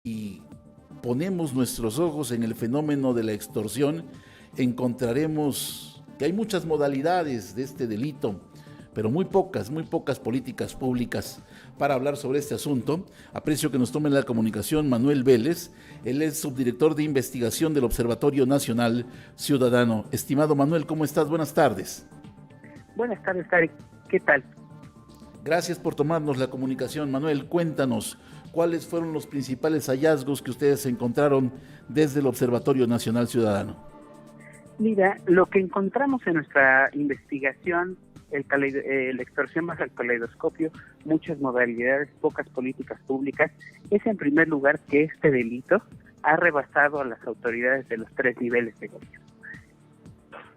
y ponemos nuestros ojos en el fenómeno de la extorsión, encontraremos que hay muchas modalidades de este delito, pero muy pocas políticas públicas para hablar sobre este asunto. Aprecio que nos tome la comunicación Manuel Vélez. Él es subdirector de investigación del Observatorio Nacional Ciudadano. Estimado Manuel, ¿cómo estás? Buenas tardes. Buenas tardes, Cari. ¿Qué tal? Gracias por tomarnos la comunicación. Manuel, cuéntanos, ¿cuáles fueron los principales hallazgos que ustedes encontraron desde el Observatorio Nacional Ciudadano? Mira, lo que encontramos en nuestra investigación, la extorsión bajo el caleidoscopio, muchas modalidades, pocas políticas públicas, es en primer lugar que este delito ha rebasado a las autoridades de los 3 niveles de gobierno.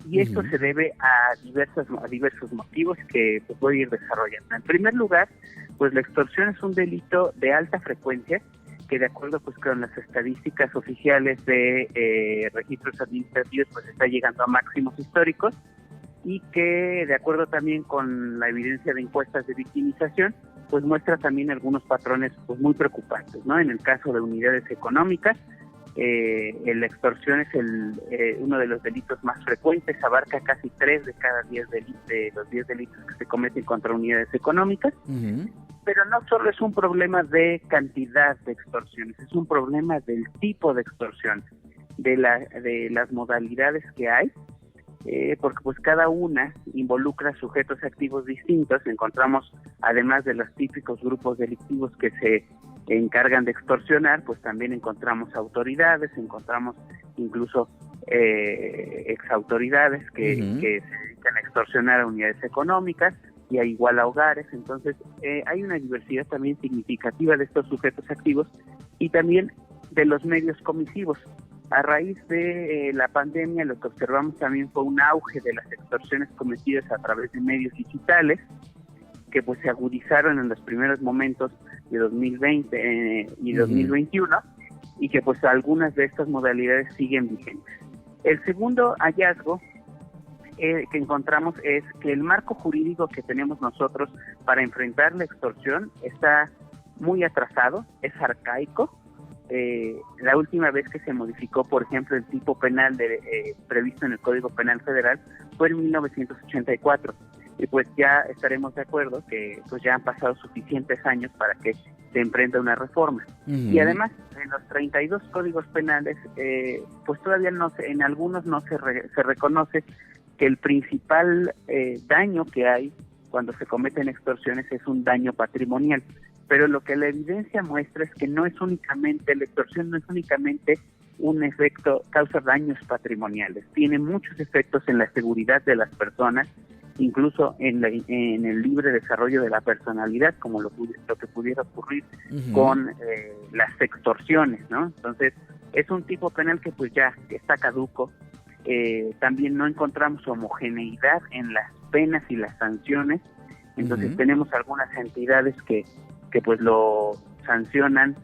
Y esto se debe a diversos motivos que pues, voy a ir desarrollando. En primer lugar, pues la extorsión es un delito de alta frecuencia que de acuerdo pues con las estadísticas oficiales de registros administrativos pues está llegando a máximos históricos y que de acuerdo también con la evidencia de encuestas de victimización pues muestra también algunos patrones pues muy preocupantes, ¿no? En el caso de unidades económicas, la extorsión es uno de los delitos más frecuentes, abarca casi 3 de cada 10 de los 10 delitos que se cometen contra unidades económicas. Pero no solo es un problema de cantidad de extorsiones, es un problema del tipo de extorsión, de las modalidades que hay, porque pues cada una involucra sujetos activos distintos. Encontramos, además de los típicos grupos delictivos que se encargan de extorsionar, pues también encontramos autoridades, encontramos incluso exautoridades que se dedican a extorsionar a unidades económicas y a igual a hogares. Entonces hay una diversidad también significativa de estos sujetos activos y también de los medios comisivos. A raíz de la pandemia lo que observamos también fue un auge de las extorsiones cometidas a través de medios digitales que pues se agudizaron en los primeros momentos de 2020 y 2021 y que pues algunas de estas modalidades siguen vigentes. El segundo hallazgo que encontramos es que el marco jurídico que tenemos nosotros para enfrentar la extorsión está muy atrasado, es arcaico. La última vez que se modificó, por ejemplo, el tipo penal previsto en el Código Penal Federal fue en 1984 y pues ya estaremos de acuerdo que pues ya han pasado suficientes años para que se emprenda una reforma. Y además, en los 32 códigos penales, pues todavía en algunos no se reconoce que el principal daño que hay cuando se cometen extorsiones es un daño patrimonial. Pero lo que la evidencia muestra es que la extorsión no es únicamente un efecto, causa daños patrimoniales, tiene muchos efectos en la seguridad de las personas, incluso en el libre desarrollo de la personalidad, como lo que pudiera ocurrir con las extorsiones, ¿no? Entonces, es un tipo penal que pues ya está caduco. También no encontramos homogeneidad en las penas y las sanciones. Entonces tenemos algunas entidades que pues lo sancionan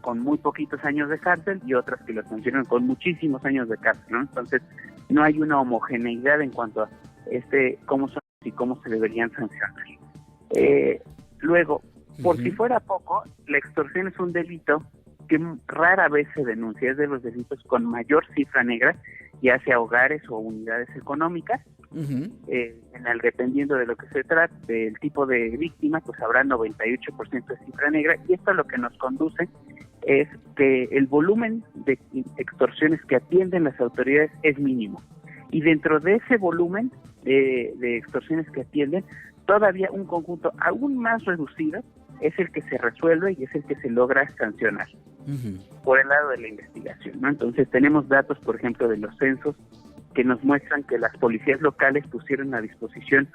con muy poquitos años de cárcel y otras que lo sancionan con muchísimos años de cárcel, ¿no? Entonces no hay una homogeneidad en cuanto a cómo son y cómo se deberían sancionar. Luego, por si fuera poco, la extorsión es un delito que rara vez se denuncia, es de los delitos con mayor cifra negra, ya sea hogares o unidades económicas. Dependiendo de lo que se trate, del tipo de víctima, pues habrá 98% de cifra negra, y esto lo que nos conduce es que el volumen de extorsiones que atienden las autoridades es mínimo, y dentro de ese volumen de extorsiones que atienden, todavía un conjunto aún más reducido es el que se resuelve y es el que se logra sancionar por el lado de la investigación, ¿no? Entonces tenemos datos, por ejemplo, de los censos que nos muestran que las policías locales pusieron a disposición,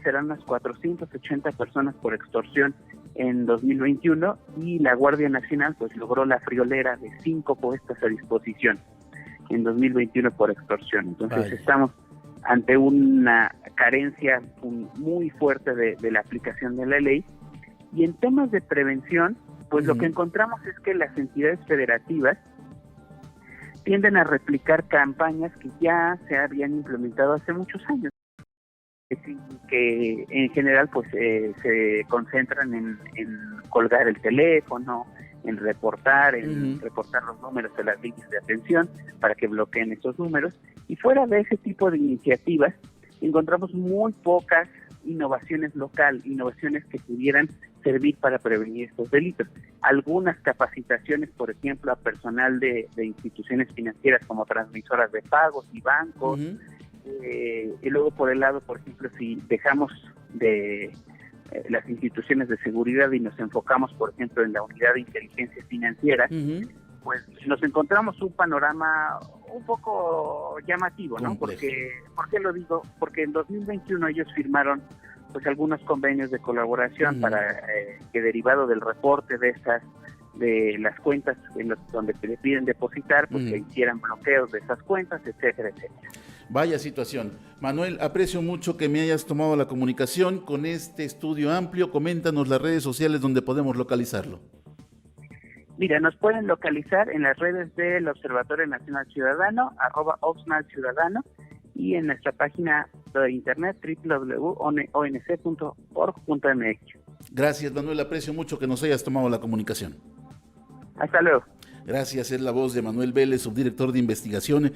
serán unas 480 personas por extorsión en 2021, y la Guardia Nacional pues logró la friolera de 5 puestas a disposición en 2021 por extorsión. Entonces estamos ante una carencia muy fuerte de la aplicación de la ley. Y en temas de prevención, pues lo que encontramos es que las entidades federativas tienden a replicar campañas que ya se habían implementado hace muchos años, que en general pues se concentran en colgar el teléfono, reportar, reportar los números de las líneas de atención para que bloqueen esos números. Y fuera de ese tipo de iniciativas, encontramos muy pocas innovaciones innovaciones que pudieran servir para prevenir estos delitos. Algunas capacitaciones, por ejemplo, a personal de instituciones financieras como transmisoras de pagos y bancos, y luego por el lado, por ejemplo, si dejamos de las instituciones de seguridad y nos enfocamos, por ejemplo, en la unidad de inteligencia financiera, pues nos encontramos un panorama un poco llamativo, ¿no? ¿Por qué lo digo? Porque en 2021 ellos firmaron pues algunos convenios de colaboración para que, derivado del reporte de las cuentas donde se le piden depositar, pues que hicieran bloqueos de esas cuentas, etcétera, etcétera. Vaya situación. Manuel, aprecio mucho que me hayas tomado la comunicación con este estudio amplio. Coméntanos las redes sociales donde podemos localizarlo. Mira, nos pueden localizar en las redes del Observatorio Nacional Ciudadano, @OxNalCiudadano, y en nuestra página de internet www.onc.org.mx. Gracias, Manuel, aprecio mucho que nos hayas tomado la comunicación. Hasta luego. Gracias, es la voz de Manuel Vélez, subdirector de investigación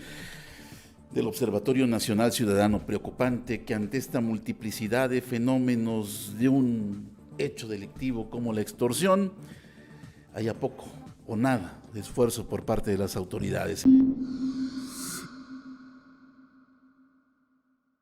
del Observatorio Nacional Ciudadano. Preocupante que ante esta multiplicidad de fenómenos de un hecho delictivo como la extorsión, haya poco o nada de esfuerzo por parte de las autoridades.